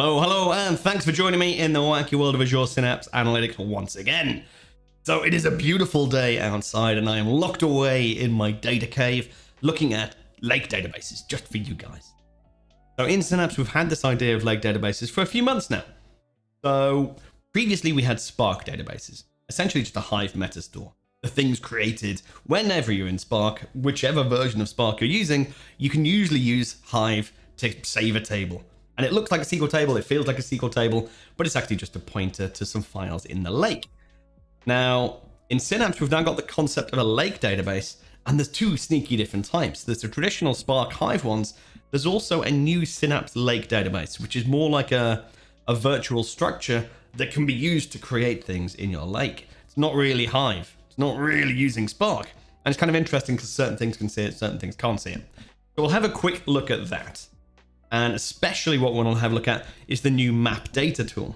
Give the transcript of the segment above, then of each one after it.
Hello, and thanks for joining me in the wacky world of Azure Synapse Analytics once again. So it is a beautiful day outside, and I am locked away in my data cave looking at lake databases just for you guys. So in Synapse, we've had this idea of lake databases for a few months now. So previously we had Spark databases, essentially just a Hive meta store. The things created whenever you're in Spark, whichever version of Spark you're using, you can usually use Hive to save a table. And it looks like a SQL table, it feels like a SQL table, but it's actually just a pointer to some files in the lake. Now, in Synapse, we've now got the concept of a lake database, and there's two sneaky different types. There's the traditional Spark Hive ones. There's also a new Synapse Lake database, which is more like a virtual structure that can be used to create things in your lake. It's not really Hive. It's not really using Spark. And it's kind of interesting because certain things can see it, certain things can't see it. So we'll have a quick look at that. And especially what we want to have a look at is the new map data tool.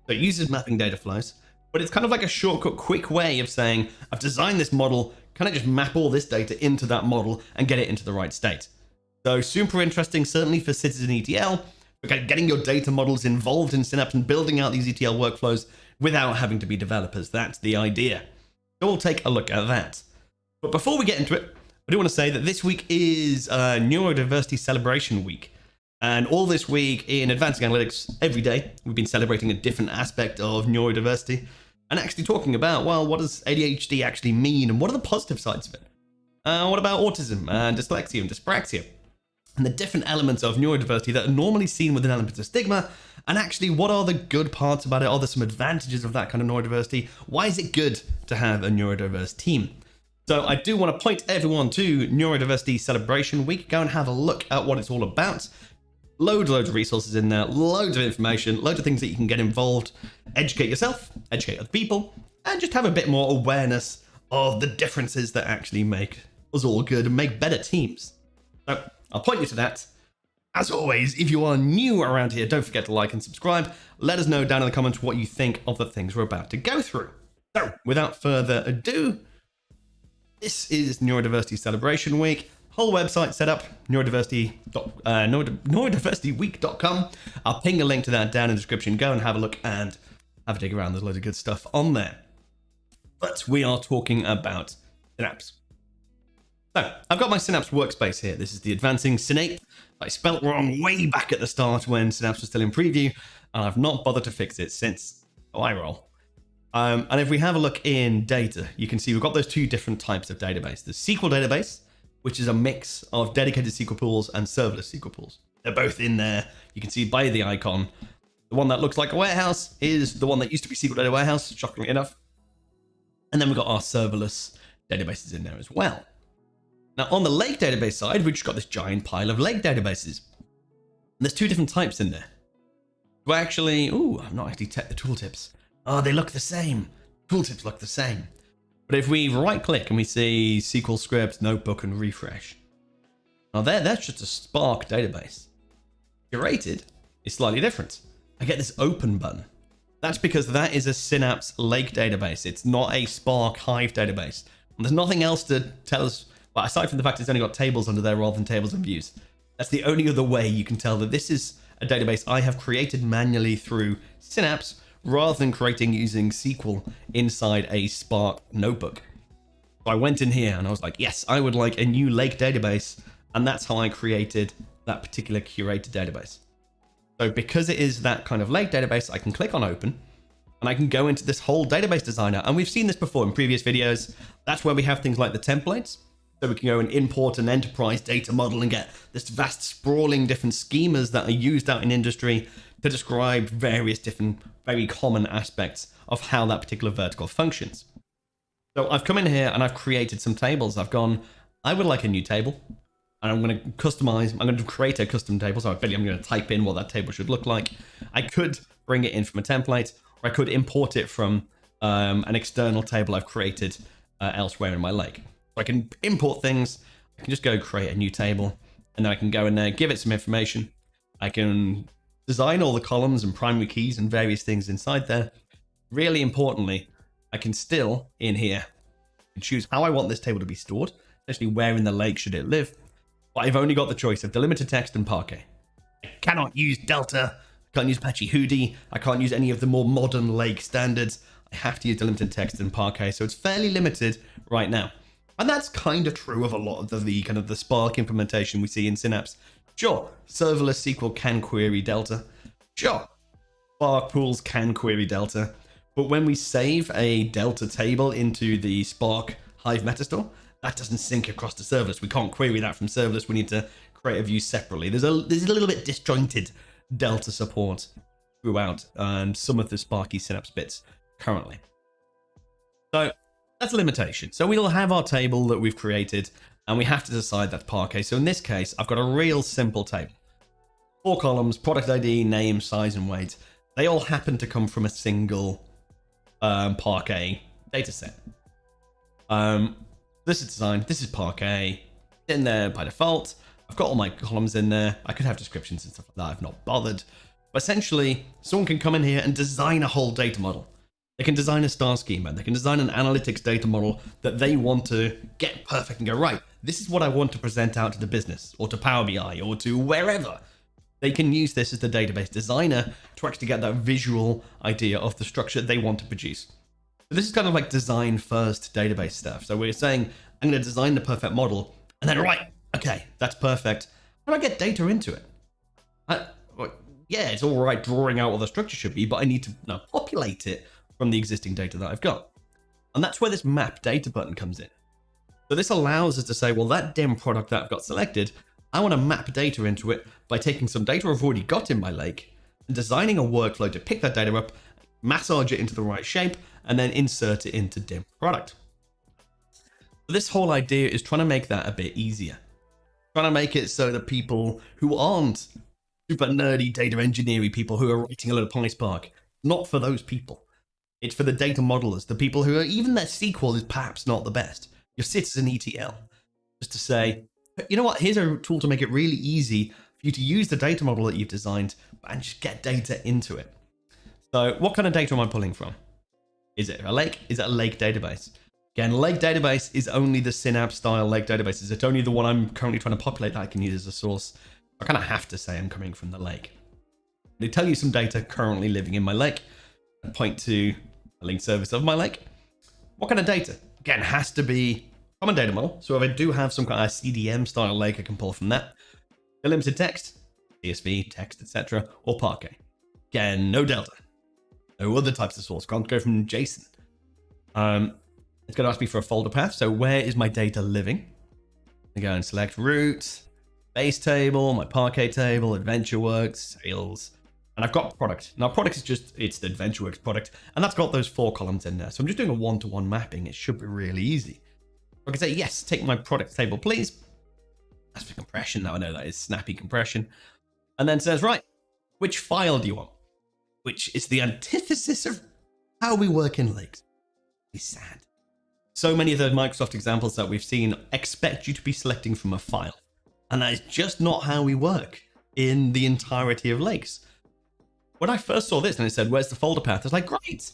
So it uses mapping data flows, but it's kind of like a shortcut, quick way of saying, I've designed this model, can I just map all this data into that model and get it into the right state? So super interesting, certainly for Citizen ETL, for getting your data models involved in Synapse and building out these ETL workflows without having to be developers. That's the idea. So we'll take a look at that. But before we get into it, I do want to say that this week is Neurodiversity Celebration Week. And all this week in Advancing Analytics, every day, we've been celebrating a different aspect of neurodiversity and actually talking about, well, what does ADHD actually mean and what are the positive sides of it? What about autism and dyslexia and dyspraxia? And the different elements of neurodiversity that are normally seen with an element of stigma, and actually what are the good parts about it? Are there some advantages of that kind of neurodiversity? Why is it good to have a neurodiverse team? So I do want to point everyone to Neurodiversity Celebration Week. Go and have a look at what it's all about. Loads of resources in there, loads of information, loads of things that you can get involved, educate yourself, educate other people, and just have a bit more awareness of the differences that actually make us all good and make better teams. So I'll point you to that. As always, if you are new around here, don't forget to like and subscribe. Let us know down in the comments what you think of the things we're about to go through. So without further ado, this is Neurodiversity Celebration Week. Whole website set up, neurodiversityweek.com. I'll ping a link to that down in the description. Go and have a look and have a dig around. There's loads of good stuff on there. But we are talking about Synapse. So I've got my Synapse Workspace here. This is the Advancing Synapse. I spelt wrong way back at the start when Synapse was still in preview, and I've not bothered to fix it since. Oh, I roll. And if we have a look in data, you can see we've got those two different types of database. The SQL database, which is a mix of dedicated SQL pools and serverless SQL pools. They're both in there. You can see by the icon. The one that looks like a warehouse is the one that used to be SQL Data Warehouse, shockingly enough. And then we've got our serverless databases in there as well. Now on the lake database side, we've just got this giant pile of lake databases. And there's two different types in there. So actually, I've not actually checked the tooltips. Oh, they look the same. Tooltips look the same. But if we right click and we see SQL script, notebook, and refresh. Now that's just a Spark database. Curated is slightly different. I get this open button. That's because that is a Synapse Lake database. It's not a Spark Hive database. And there's nothing else to tell us, well, aside from the fact it's only got tables under there rather than tables and views. That's the only other way you can tell that this is a database I have created manually through Synapse, rather than creating using SQL inside a Spark notebook. So I went in here and I was like, yes, I would like a new lake database. And that's how I created that particular curated database. So because it is that kind of lake database, I can click on open and I can go into this whole database designer. And we've seen this before in previous videos. That's where we have things like the templates. So we can go and import an enterprise data model and get this vast sprawling different schemas that are used out in industry to describe various different, very common aspects of how that particular vertical functions. So I've come in here and I've created some tables. I've gone, I would like a new table, and I'm going to customize, I'm going to create a custom table. So I'm going to type in what that table should look like. I could bring it in from a template, or I could import it from an external table I've created elsewhere in my lake. So I can import things. I can just go create a new table, and then I can go in there, give it some information. I can design all the columns and primary keys and various things inside there. Really importantly, I can still, in here, choose how I want this table to be stored, especially where in the lake should it live. But I've only got the choice of delimited text and Parquet. I cannot use Delta, Can't use Apache Hudi. I can't use any of the more modern Lake standards. I have to use delimited text and Parquet, so it's fairly limited right now. And that's kind of true of a lot of the kind of the Spark implementation we see in Synapse. Sure, serverless SQL can query Delta. Sure, Spark pools can query Delta. But when we save a Delta table into the Spark Hive metastore, that doesn't sync across to serverless. We can't query that from serverless. We need to create a view separately. There's a little bit disjointed Delta support throughout some of the Sparky Synapse bits currently. So that's a limitation. So we'll have our table that we've created, and we have to decide that's Parquet. So in this case, I've got a real simple table. 4 columns, product ID, name, size, and weight. They all happen to come from a single Parquet dataset. This is designed, this is Parquet, in there by default. I've got all my columns in there. I could have descriptions and stuff like that. I've not bothered. But essentially, someone can come in here and design a whole data model. They can design a star schema. They can design an analytics data model that they want to get perfect and go, right, this is what I want to present out to the business or to Power BI or to wherever. They can use this as the database designer to actually get that visual idea of the structure they want to produce. So this is kind of like design first database stuff. So we're saying, I'm going to design the perfect model and then, right, okay, that's perfect. How do I get data into it? Yeah, it's all right drawing out what the structure should be, but I need to now populate it from the existing data that I've got. And that's where this map data button comes in. So this allows us to say, well, that dim product that I've got selected, I want to map data into it by taking some data I've already got in my lake and designing a workflow to pick that data up, massage it into the right shape, and then insert it into dim product. So this whole idea is trying to make that a bit easier. Trying to make it so that people who aren't super nerdy data engineering people who are writing a lot of PySpark, not for those people. It's for the data modelers, the people who are, even their SQL is perhaps not the best. Your citizen ETL. Just to say, you know what, here's a tool to make it really easy for you to use the data model that you've designed and just get data into it. So what kind of data am I pulling from? Is it a lake? Is it a lake database? Again, lake database is only the Synapse style lake databases. It's only the one I'm currently trying to populate that I can use as a source. I kind of have to say I'm coming from the lake. They tell you some data currently living in my lake and point to a linked service of my lake. What kind of data? Again, has to be from a data model. So if I do have some kind of CDM style lake, I can pull from that. Delimited text, CSV, text, etc., or Parquet. Again, no Delta. No other types of source. Can't go from JSON. It's going to ask me for a folder path. So where is my data living? I go and select root, base table, my Parquet table, AdventureWorks, sales, and I've got product. Now product is just, it's the AdventureWorks product, and that's got those 4 columns in there. So I'm just doing a one-to-one mapping. It should be really easy. I can say, yes, take my product table, please. That's for compression. Now I know that is snappy compression. And then says, right, which file do you want? Which is the antithesis of how we work in lakes. It's sad. So many of the Microsoft examples that we've seen expect you to be selecting from a file. And that is just not how we work in the entirety of lakes. When I first saw this and it said, where's the folder path? I was like, great.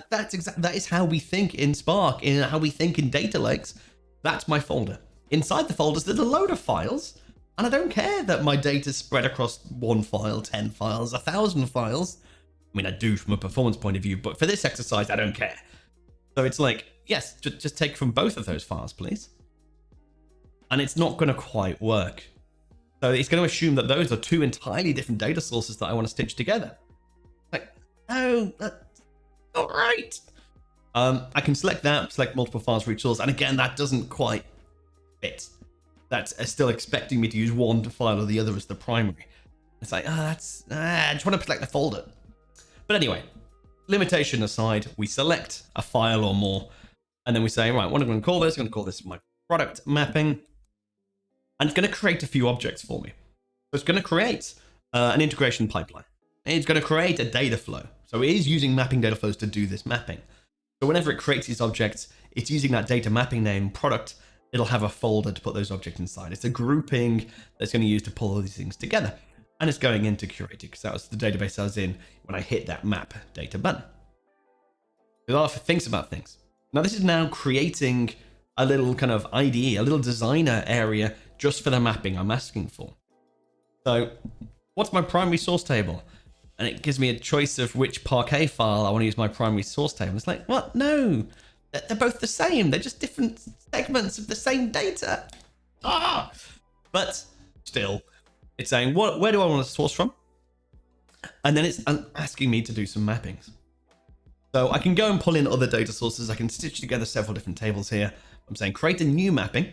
That is how we think in Spark, in how we think in data lakes. That's my folder. Inside the folders, there's a load of files. And I don't care that my data's spread across 1 file, 10 files, 1,000 files. I mean, I do from a performance point of view, but for this exercise, I don't care. So it's like, yes, just take from both of those files, please. And it's not going to quite work. So it's going to assume that those are 2 entirely different data sources that I want to stitch together. Like, oh, that's not right. I can select that, select multiple files for each source. And again, that doesn't quite fit. That's still expecting me to use one file or the other as the primary. It's like, I just want to select the folder. But anyway, limitation aside, we select a file or more, and then we say, right, what am I going to call this? I'm going to call this my product mapping, and it's going to create a few objects for me. So it's going to create an integration pipeline. It's going to create a data flow. So it is using mapping data flows to do this mapping. So whenever it creates these objects, it's using that data mapping name product. It'll have a folder to put those objects inside. It's a grouping that's going to use to pull all these things together. And it's going into curated because that was the database I was in when I hit that map data button. It also thinks about things. Now this is now creating a little kind of IDE, a little designer area just for the mapping I'm asking for. So what's my primary source table? and it gives me a choice of which Parquet file I want to use my primary source table. It's like, what? No, they're both the same. They're just different segments of the same data. But still, it's saying, where do I want to source from? And then it's asking me to do some mappings. So I can go and pull in other data sources. I can stitch together several different tables here. I'm saying create a new mapping.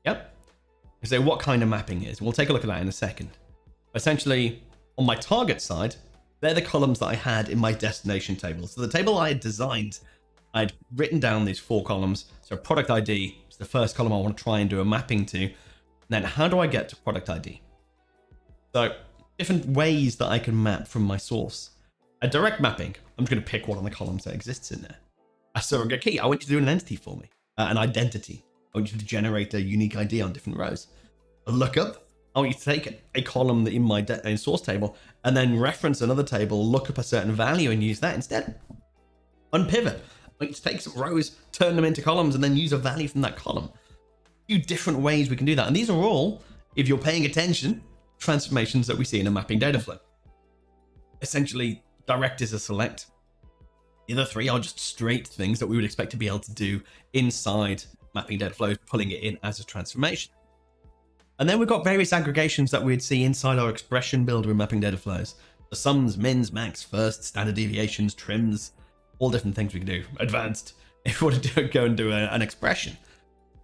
Yep. I say what kind of mapping is. We'll take a look at that in a second. Essentially, on my target side, they're the columns that I had in my destination table. So the table I had designed, I'd written down these 4 columns. So product ID is the first column I want to try and do a mapping to. And then how do I get to product ID? So different ways that I can map from my source. A direct mapping, I'm just going to pick one of the columns that exists in there. A surrogate key, I want you to do an entity for me, an identity. I want you to generate a unique ID on different rows. A lookup, I want you to take a column in my source table and then reference another table, look up a certain value and use that instead. Unpivot, I want you to take some rows, turn them into columns and then use a value from that column. A few different ways we can do that. And these are all, if you're paying attention, transformations that we see in a mapping data flow. Essentially, direct is a select. The other 3 are just straight things that we would expect to be able to do inside mapping data flows, pulling it in as a transformation. And then we've got various aggregations that we'd see inside our expression builder in mapping data flows. The sums, mins, max, first, standard deviations, trims, all different things we can do. Advanced, if we want to go and do an expression.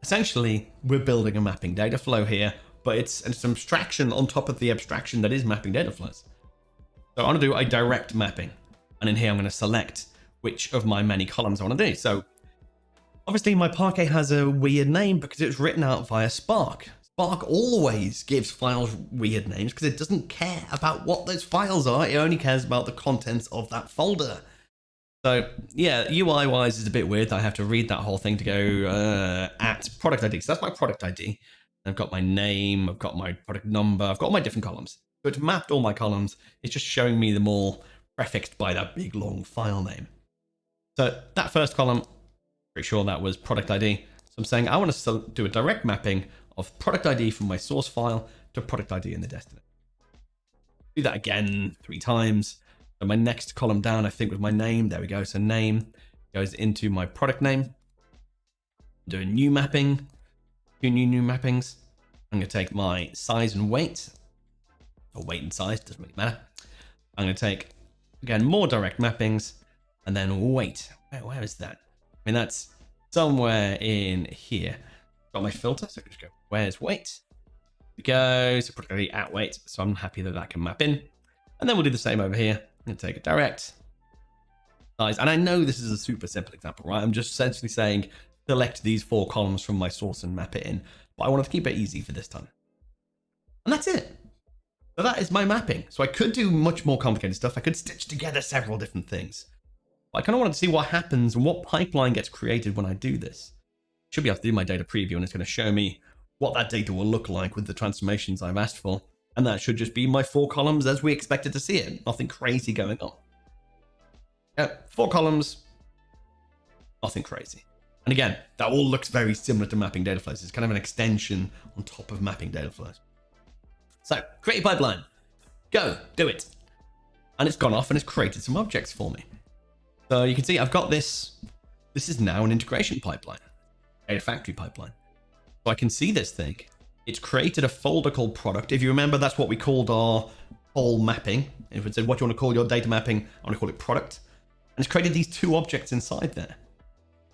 Essentially, we're building a mapping data flow here, but it's an abstraction on top of the abstraction that is mapping data flows. So I want to do a direct mapping. And in here, I'm going to select which of my many columns I want to do. So obviously my Parquet has a weird name because it's written out via Spark. Spark always gives files weird names because it doesn't care about what those files are. It only cares about the contents of that folder. So yeah, UI wise is a bit weird. I have to read that whole thing to go at product ID. So that's my product ID. I've got my name, I've got my product number, I've got all my different columns. So it's mapped all my columns. It's just showing me them all prefixed by that big long file name. So that first column, pretty sure that was product ID. So I'm saying I want to do a direct mapping of product ID from my source file to product ID in the destination. Do that again 3 times. So my next column down, I think, was my name. There we go. So name goes into my product name. Do a new mapping, 2 new mappings. I'm going to take my size and weight. Or weight and size, doesn't really matter. I'm going to take, again, more direct mappings, and then weight. Where is that? I mean, that's somewhere in here. Got my filter, so I can just go, where's weight? Here we go, so particularly at weight, so I'm happy that can map in. And then we'll do the same over here. I'm going to take a direct size, and I know this is a super simple example, right? I'm just essentially saying, select these 4 columns from my source and map it in, but I wanted to keep it easy for this time. And that's it. So that is my mapping. So I could do much more complicated stuff. I could stitch together several different things. But I kind of wanted to see what happens and what pipeline gets created when I do this. Should be able to do my data preview and it's going to show me what that data will look like with the transformations I've asked for. And that should just be my 4 columns as we expected to see it. Nothing crazy going on. Yeah, 4 columns, nothing crazy. And again, that all looks very similar to mapping data flows. It's kind of an extension on top of mapping data flows. So, create a pipeline. Go, do it. And it's gone off and it's created some objects for me. So you can see I've got this. This is now an integration pipeline, data factory pipeline. So I can see this thing. It's created a folder called product. If you remember, that's what we called our whole mapping. If it said, what do you want to call your data mapping? I want to call it product. And it's created these 2 objects inside there.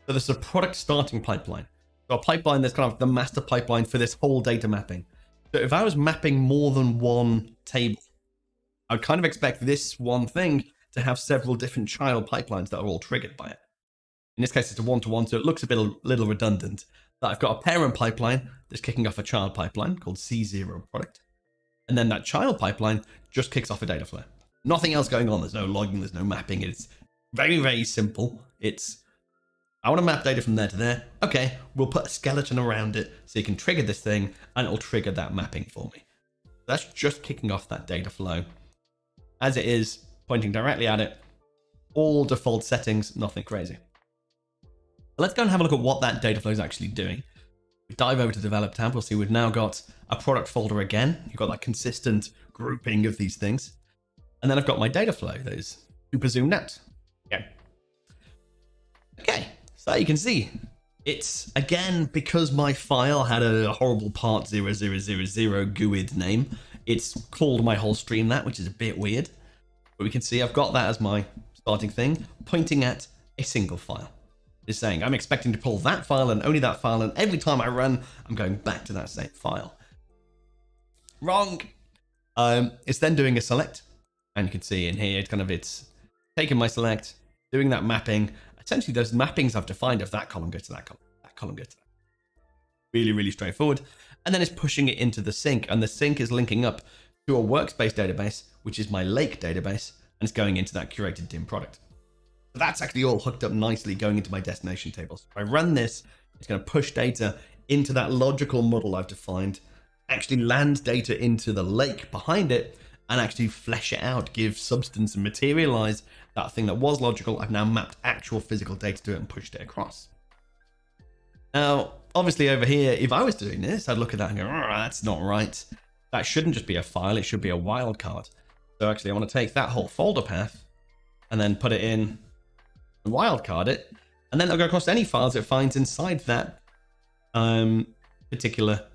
So there's a product starting pipeline. So a pipeline that's kind of the master pipeline for this whole data mapping. So if I was mapping more than one table, I would kind of expect this one thing to have several different child pipelines that are all triggered by it. In this case, it's a one-to-one, so it looks a little redundant. But I've got a parent pipeline that's kicking off a child pipeline called C0 product. And then that child pipeline just kicks off a data flow. Nothing else going on. There's no logging, there's no mapping. It's very, very simple. I want to map data from there to there. Okay, we'll put a skeleton around it so you can trigger this thing and it'll trigger that mapping for me. That's just kicking off that data flow. As it is, pointing directly at it, all default settings, nothing crazy. Let's go and have a look at what that data flow is actually doing. we dive over to develop tab, we'll see we've now got a product folder again. You've got that consistent grouping of these things. And then I've got my data flow that is super zoomed out. Okay, so you can see it's, again, because my file had a horrible part 0000 GUID name, it's called my whole stream that, which is a bit weird. But we can see I've got that as my starting thing, pointing at a single file. It's saying I'm expecting to pull that file and only that file, and every time I run, I'm going back to that same file. Wrong. It's then doing a select, and you can see in here, it's taking my select, doing that mapping. Essentially, those mappings I've defined of that column go to that column, that column go to that. Really, really straightforward. And then it's pushing it into the sink, and the sink is linking up to a workspace database, which is my Lake database, and it's going into that curated DIM product. So that's actually all hooked up nicely going into my destination tables. If I run this, it's going to push data into that logical model I've defined, actually land data into the lake behind it, and actually flesh it out, give substance and materialize that thing that was logical. I've now mapped actual physical data to it and pushed it across. Now, obviously over here, if I was doing this, I'd look at that and go, oh, that's not right. That shouldn't just be a file, it should be a wildcard. So actually I want to take that whole folder path and then put it in and wildcard it. And then I'll go across any files it finds inside that particular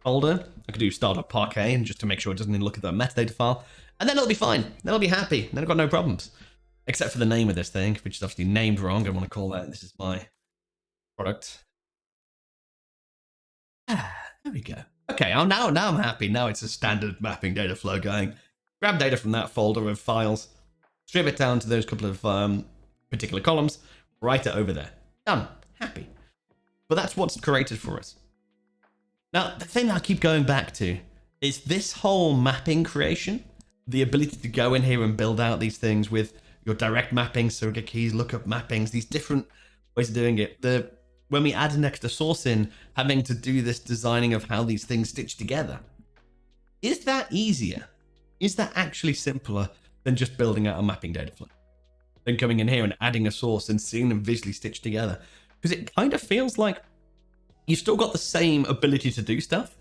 folder. I could do start.parquet and just to make sure it doesn't even look at the metadata file. And then it'll be fine. Then it'll be happy. Then I've got no problems. Except for the name of this thing, which is obviously named wrong. I want to call that, this is my product. There we go. Okay, now I'm happy. Now it's a standard mapping data flow going. Grab data from that folder of files, strip it down to those couple of particular columns, write it over there. Done. Happy. But that's what's created for us. Now, the thing I keep going back to is this whole mapping creation, the ability to go in here and build out these things with your direct mapping, surrogate keys, lookup mappings, these different ways of doing it. When we add an extra source in, having to do this designing of how these things stitch together. Is that easier? Is that actually simpler than just building out a mapping data flow? Than coming in here and adding a source and seeing them visually stitched together? Because it kind of feels like you've still got the same ability to do stuff,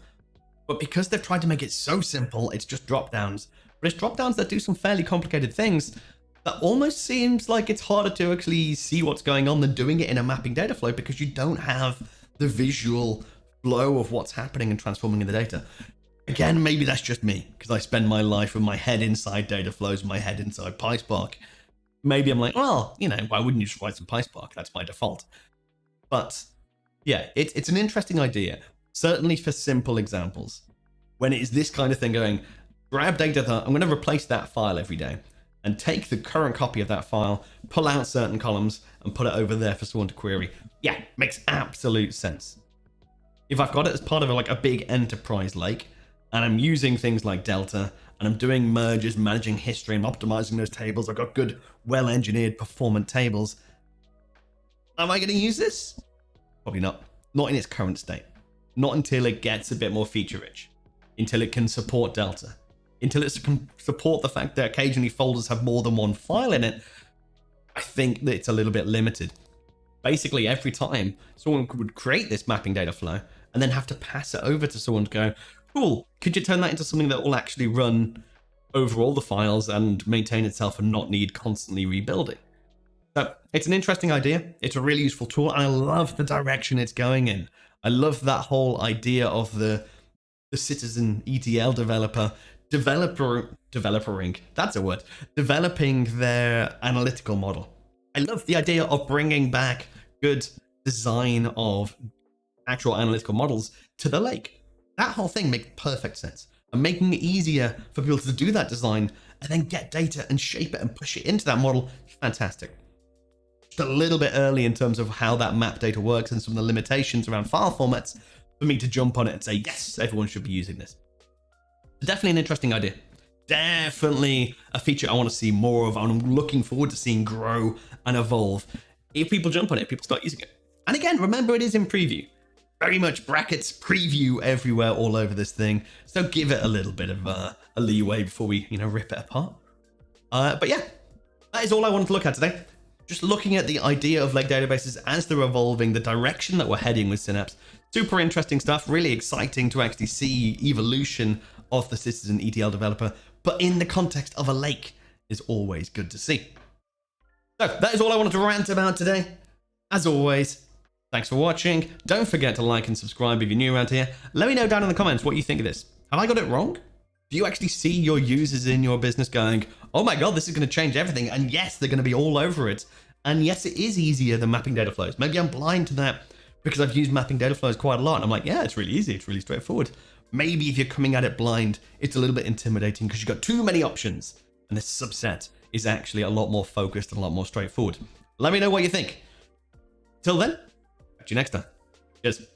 but because they've tried to make it so simple, it's just drop downs. But it's drop downs that do some fairly complicated things that almost seems like it's harder to actually see what's going on than doing it in a mapping data flow, because you don't have the visual flow of what's happening and transforming in the data. Again, maybe that's just me, because I spend my life with my head inside data flows, my head inside PySpark. Maybe I'm like, well, why wouldn't you just write some PySpark? That's my default. But yeah, it's an interesting idea, certainly for simple examples. When it is this kind of thing going, grab data that I'm going to replace that file every day and take the current copy of that file, pull out certain columns and put it over there for someone to query. Yeah, makes absolute sense. If I've got it as part of a big enterprise lake and I'm using things like Delta and I'm doing merges, managing history and optimizing those tables, I've got good, well-engineered performant tables. Am I going to use this? Probably not. Not in its current state. Not until it gets a bit more feature rich. Until it can support Delta. Until it can support the fact that occasionally folders have more than one file in it. I think that it's a little bit limited. Basically, every time someone would create this mapping data flow and then have to pass it over to someone to go, cool, could you turn that into something that will actually run over all the files and maintain itself and not need constantly rebuilding? So it's an interesting idea. It's a really useful tool, and I love the direction it's going in. I love that whole idea of the citizen ETL developing, that's a word, developing their analytical model. I love the idea of bringing back good design of actual analytical models to the lake. That whole thing makes perfect sense. And making it easier for people to do that design and then get data and shape it and push it into that model, fantastic. Just a little bit early in terms of how that map data works and some of the limitations around file formats for me to jump on it and say, yes, everyone should be using this. Definitely an interesting idea. Definitely a feature I want to see more of, and I'm looking forward to seeing grow and evolve. If people jump on it, people start using it. And again, remember, it is in preview. Very much brackets preview everywhere, all over this thing. So give it a little bit of a leeway before we, rip it apart. But yeah, that is all I wanted to look at today. Just looking at the idea of lake databases as they're evolving, the direction that we're heading with Synapse, Super interesting stuff, really exciting to actually see evolution of the citizen ETL developer, but in the context of a lake is always good to see. So that is all I wanted to rant about today. As always, thanks for watching. Don't forget to like and subscribe if you're new around here. Let me know down in the comments what you think of this. Have I got it wrong? Do you actually see your users in your business going, oh my God, this is going to change everything? And yes, they're going to be all over it. And yes, it is easier than mapping data flows. Maybe I'm blind to that because I've used mapping data flows quite a lot. And I'm like, yeah, it's really easy. It's really straightforward. Maybe if you're coming at it blind, it's a little bit intimidating because you've got too many options. And this subset is actually a lot more focused and a lot more straightforward. Let me know what you think. Till then, catch you next time. Cheers.